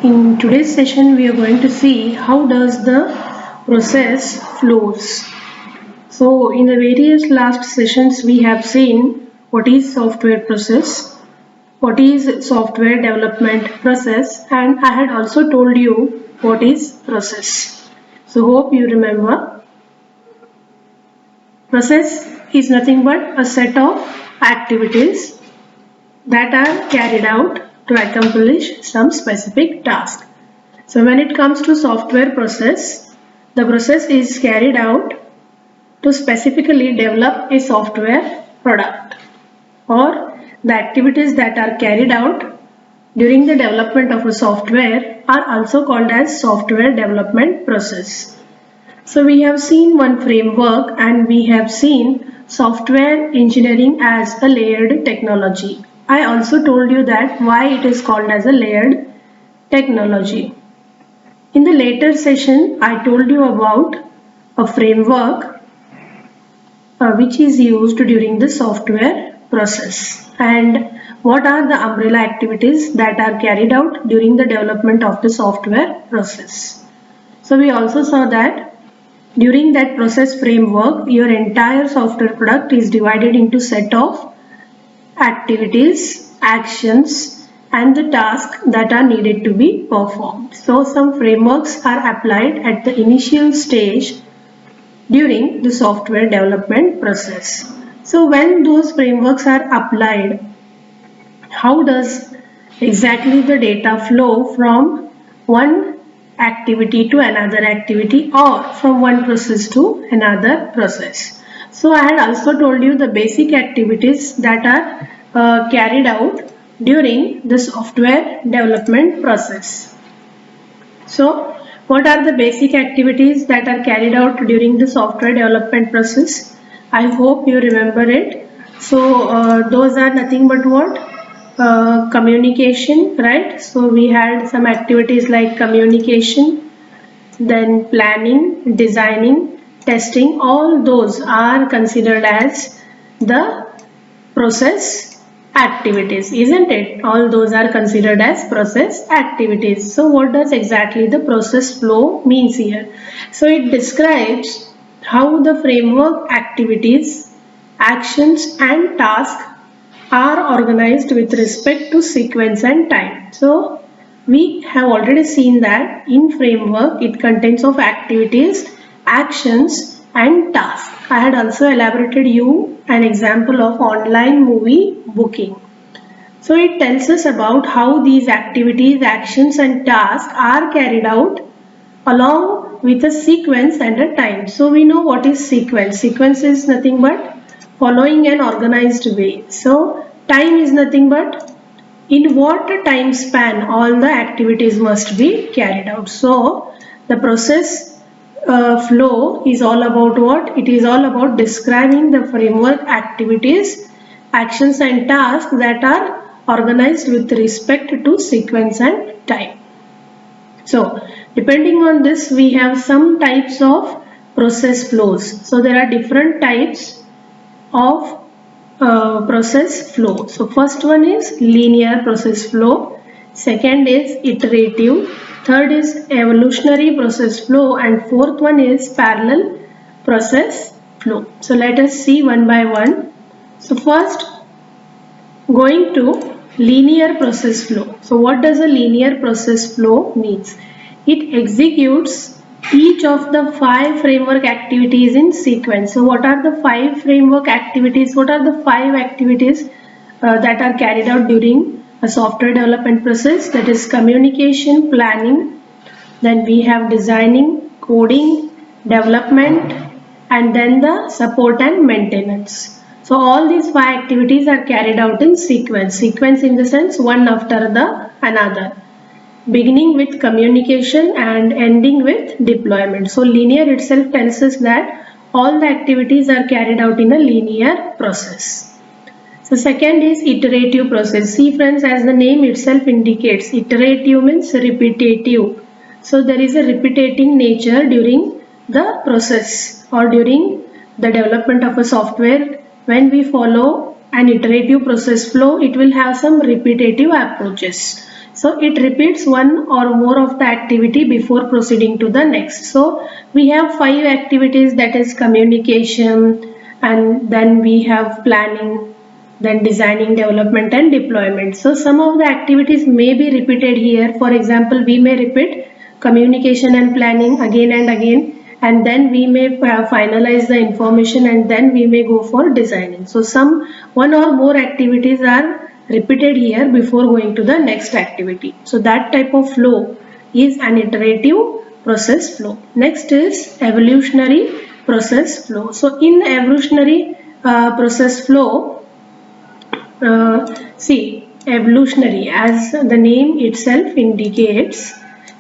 In today's session, we are going to see how does the process flows. So, in the various last sessions, we have seen what is software process, what is software development process, and I had also told you what is process. So, hope you remember. Process is nothing but a set of activities that are carried out to accomplish some specific task. So when it comes to software process, the process is carried out to specifically develop a software product, or the activities that are carried out during the development of a software are also called as software development process. So we have seen one framework and we have seen software engineering as a layered technology. I also told you that why it is called as a layered technology. In the later session, I told you about a framework which is used during the software process and what are the umbrella activities that are carried out during the development of the software process. So we also saw that during that process framework, your entire software product is divided into set of activities, actions, and the tasks that are needed to be performed. So some frameworks are applied at the initial stage during the software development process. So when those frameworks are applied, how does exactly the data flow from one activity to another activity or from one process to another process? So I had also told you the basic activities that are carried out during the software development process. So what are the basic activities that are carried out during the software development process? I hope you remember it. So those are nothing but what? Communication, right? So we had some activities like communication, then planning, designing, testing. All those are considered as the process activities, isn't it? All those are considered as process activities. So what does exactly the process flow means here? So it describes how the framework activities, actions and tasks are organized with respect to sequence and time. So we have already seen that in framework it contains of activities, actions and tasks. I had also elaborated you an example of online movie booking. So it tells us about how these activities, actions and tasks are carried out along with a sequence and a time. So we know what is sequence. Sequence is nothing but following an organized way. So time is nothing but in what time span all the activities must be carried out. So the process flow is all about what? It is all about describing the framework activities, actions and tasks that are organized with respect to sequence and time. So depending on this, we have some types of process flows. So there are different types of process flow. So first one is linear process flow, second is iterative, third is evolutionary process flow, and fourth one is parallel process flow. So let us see one by one. So first, going to linear process flow. So what does a linear process flow means? It executes each of the 5 framework activities in sequence. So what are the 5 framework activities? What are the 5 activities that are carried out during a software development process? That is communication, planning, then we have designing, coding, development, and then the support and maintenance. So all these 5 activities are carried out in sequence. Sequence in the sense one after the another, beginning with communication and ending with deployment. So linear itself tells us that all the activities are carried out in a linear process. So second is iterative process. See friends, as the name itself indicates, iterative means repetitive. So there is a repetiting nature during the process or during the development of a software. When we follow an iterative process flow, it will have some repetitive approaches. So it repeats one or more of the activity before proceeding to the next. So we have 5 activities, that is communication, and then we have planning, then designing, development and deployment. So some of the activities may be repeated here. For example, we may repeat communication and planning again and again, and then we may finalize the information, and then we may go for designing. So one or more activities are repeated here before going to the next activity. So that type of flow is an iterative process flow. Next is evolutionary process flow. So in evolutionary process flow, see, evolutionary, as the name itself indicates,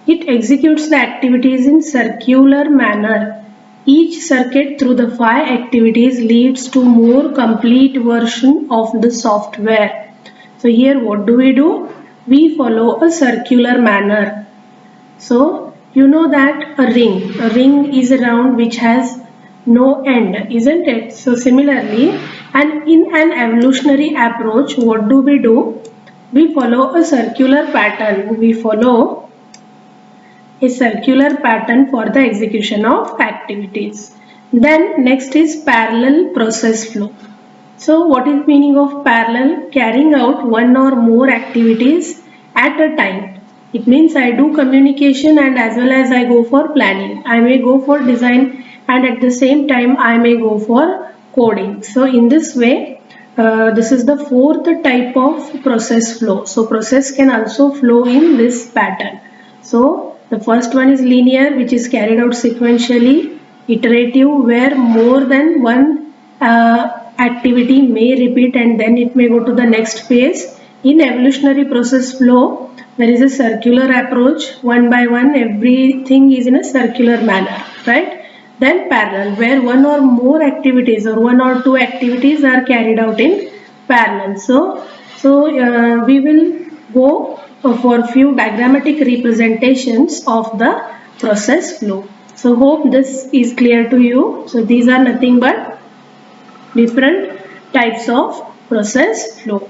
it executes the activities in circular manner. Each circuit through the 5 activities leads to more complete version of the software. So here what do? We follow a circular manner. So you know that a ring is a round which has no end, isn't it? So similarly, and in an evolutionary approach, what do? We follow a circular pattern. We follow a circular pattern for the execution of activities. Then next is parallel process flow. So what is meaning of parallel? Carrying out one or more activities at a time. It means I do communication and as well as I go for planning. I may go for design and at the same time I may go for coding. So in this way, this is the 4th type of process flow. So process can also flow in this pattern. So the first one is linear, which is carried out sequentially. Iterative, where more than one activity may repeat and then it may go to the next phase. In evolutionary process flow, there is a circular approach. One by one, everything is in a circular manner, right? Then parallel, where one or more activities or 1 or 2 activities are carried out in parallel. So we will go for few diagrammatic representations of the process flow. So hope this is clear to you. So these are nothing but different types of process flow.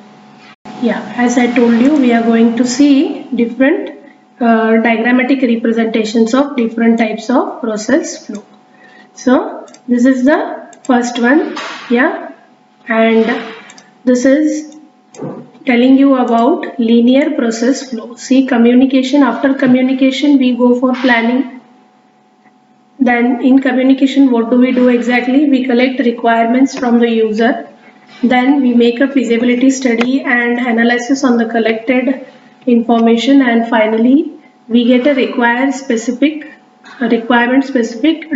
Yeah, as I told you, we are going to see different diagrammatic representations of different types of process flow. So this is the first one, yeah, and this is telling you about linear process flow. See, communication, after communication we go for planning. Then in communication, what do we do exactly? We collect requirements from the user. Then we make a feasibility study and analysis on the collected information, and finally we get a requirement specific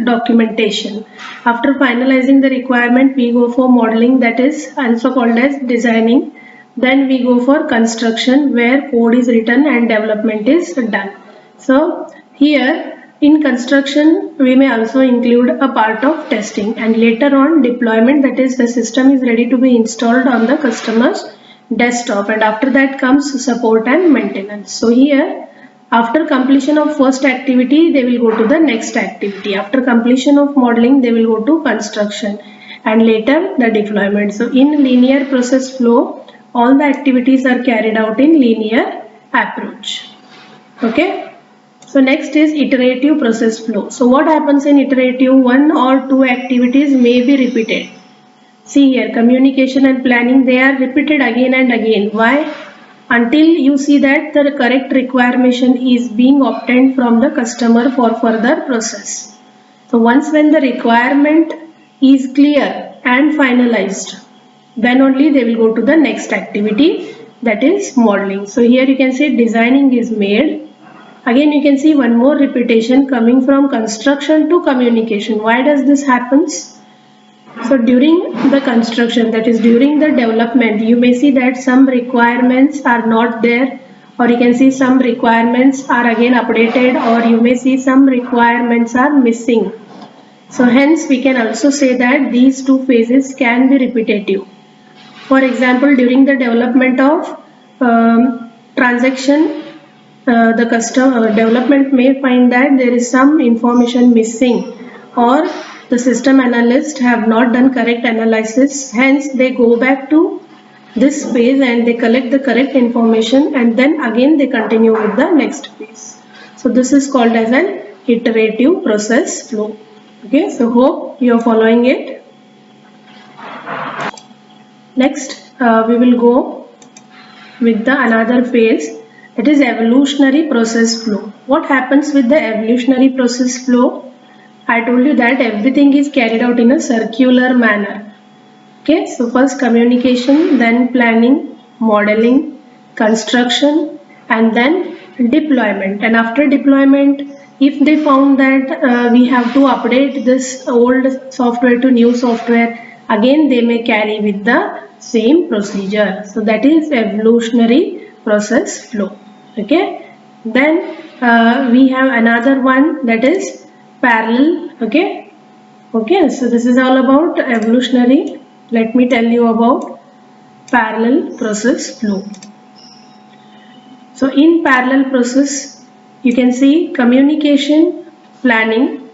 documentation. After finalizing the requirement, we go for modeling, that is also called as designing. Then we go for construction, where code is written and development is done. So here in construction, we may also include a part of testing, and later on deployment, that is the system is ready to be installed on the customer's desktop, and after that comes support and maintenance. So here, after completion of first activity, they will go to the next activity. After completion of modeling, they will go to construction and later the deployment. So in linear process flow, all the activities are carried out in linear approach. Okay. So next is iterative process flow. So what happens in iterative? 1 or 2 activities may be repeated. See here, communication and planning, they are repeated again and again. Why? Until you see that the correct requirement is being obtained from the customer for further process. So once when the requirement is clear and finalized, then only they will go to the next activity, that is modeling. So here you can see designing is made. Again you can see one more repetition coming from construction to communication. Why does this happens? So during the construction, that is during the development, you may see that some requirements are not there, or you can see some requirements are again updated, or you may see some requirements are missing. So hence we can also say that these 2 phases can be repetitive. For example, during the development of transaction, the customer development may find that there is some information missing, or the system analysts have not done correct analysis, hence they go back to this phase and they collect the correct information, and then again they continue with the next phase. So this is called as an iterative process flow. Okay, so hope you are following it. Next, we will go with the another phase, that is evolutionary process flow. What happens with the evolutionary process flow? I told you that everything is carried out in a circular manner. Okay, so first communication, then planning, modeling, construction, and then deployment. And after deployment, if they found that we have to update this old software to new software, again they may carry with the same procedure. So that is evolutionary process flow. Okay, then we have another one, that is parallel. Okay, so this is all about evolutionary. Let me tell you about parallel process flow. So in parallel process, you can see communication, planning.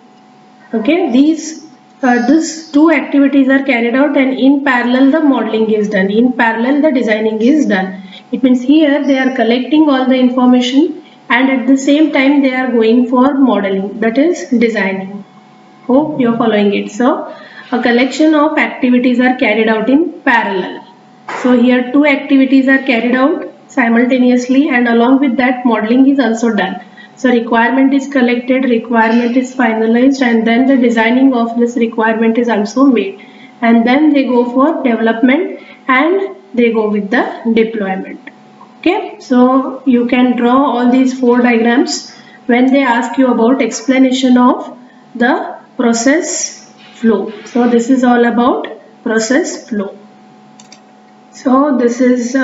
Okay, these two activities are carried out, and in parallel the modeling is done. In parallel the designing is done. It means here they are collecting all the information, and at the same time they are going for modeling, that is designing. Hope you are following it. So a collection of activities are carried out in parallel. So here two activities are carried out simultaneously, and along with that modeling is also done. So requirement is collected, requirement is finalized, and then the designing of this requirement is also made, and then they go for development and they go with the deployment. Okay, so you can draw all these four diagrams when they ask you about explanation of the process flow. So this is all about process flow. So this is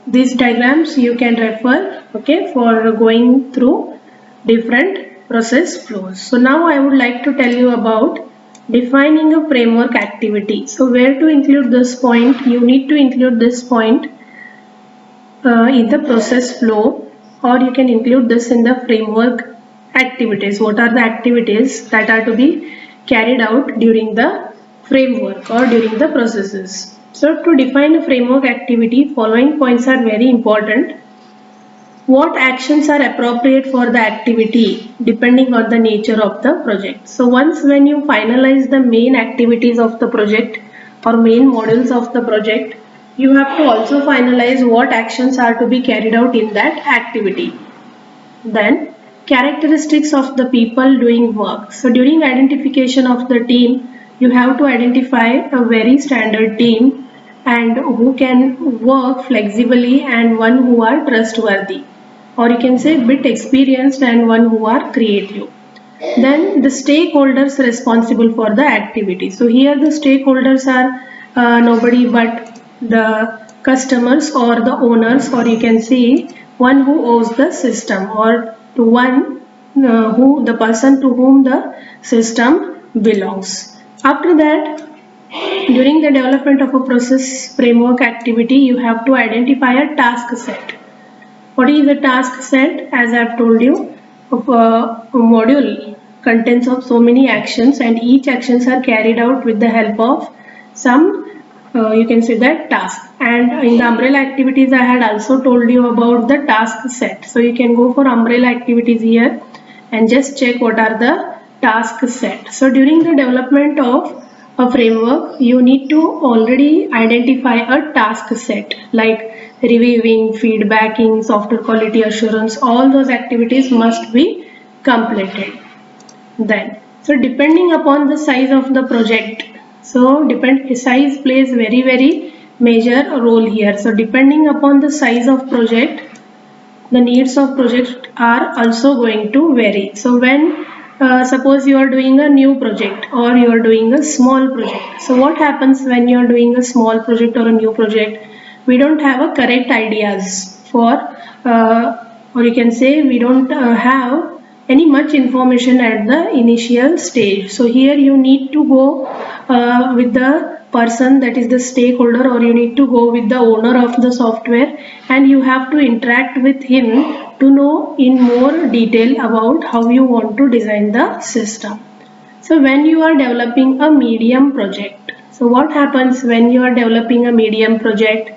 these diagrams you can refer, okay, for going through different process flows. So now I would like to tell you about defining a framework activity. So where to include this point? You need to include this point in the process flow, or you can include this in the framework activities. What are the activities that are to be carried out during the framework or during the processes? So to define a framework activity, following points are very important. What actions are appropriate for the activity depending on the nature of the project. So once when you finalize the main activities of the project or main modules of the project, you have to also finalize what actions are to be carried out in that activity. Then characteristics of the people doing work. So during identification of the team, you have to identify a very standard team and who can work flexibly and one who are trustworthy, or you can say bit experienced and one who are creative. Then the stakeholders responsible for the activity. So here the stakeholders are nobody but the customers or the owners, or you can see one who owns the system, or to one who the person to whom the system belongs. After that, during the development of a process framework activity, you have to identify a task set. What is the task set? As I have told you, a module contains of so many actions, and each actions are carried out with the help of some you can say that task. And in the umbrella activities I had also told you about the task set. So you can go for umbrella activities here and just check what are the task set. So during the development of a framework, you need to already identify a task set like reviewing, feedbacking, software quality assurance. All those activities must be completed. Then, so depending upon the size of the project, so size plays very major role here. So depending upon the size of project, the needs of project are also going to vary. So when suppose you are doing a new project or you are doing a small project. So what happens when you are doing a small project or a new project? We don't have a correct ideas for or you can say we don't have any much information at the initial stage. So here you need to go with the person, that is the stakeholder, or you need to go with the owner of the software, and you have to interact with him to know in more detail about how you want to design the system. So when you are developing a medium project, So what happens when you are developing a medium project?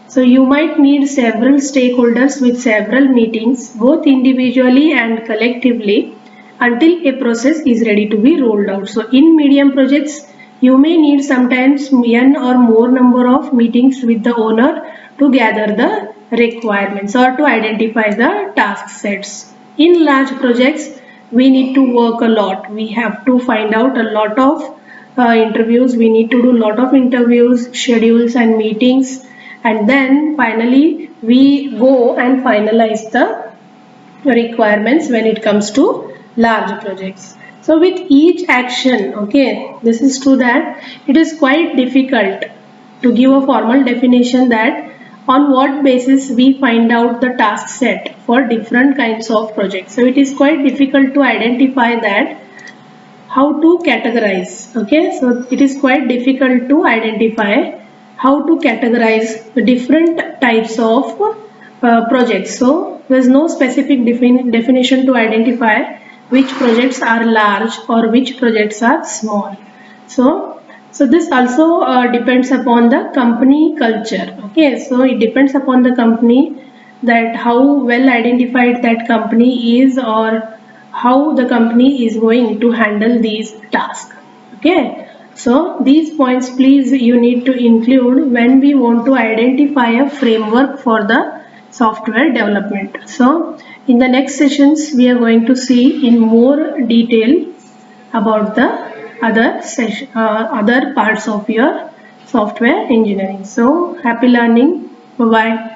So you might need several stakeholders with several meetings, both individually and collectively, until a process is ready to be rolled out. So in medium projects, you may need sometimes n or more number of meetings with the owner to gather the requirements or to identify the task sets. In large projects, we need to work a lot. We have to find out a lot of interviews. We need to do a lot of interviews, schedules and meetings, and then finally we go and finalize the requirements when it comes to large projects. So with each action, okay, this is true that it is quite difficult to give a formal definition that on what basis we find out the task set for different kinds of projects. So it is quite difficult to identify that how to categorize. Okay, so it is quite difficult to identify how to categorize the different types of projects. So there is no specific definition to identify which projects are large or which projects are small. So this also depends upon the company culture. Okay, so it depends upon the company, that how well identified that company is, or how the company is going to handle these tasks. Okay, so these points please you need to include when we want to identify a framework for the software development. So in the next sessions we are going to see in more detail about the other parts of your software engineering. So happy learning. Bye bye.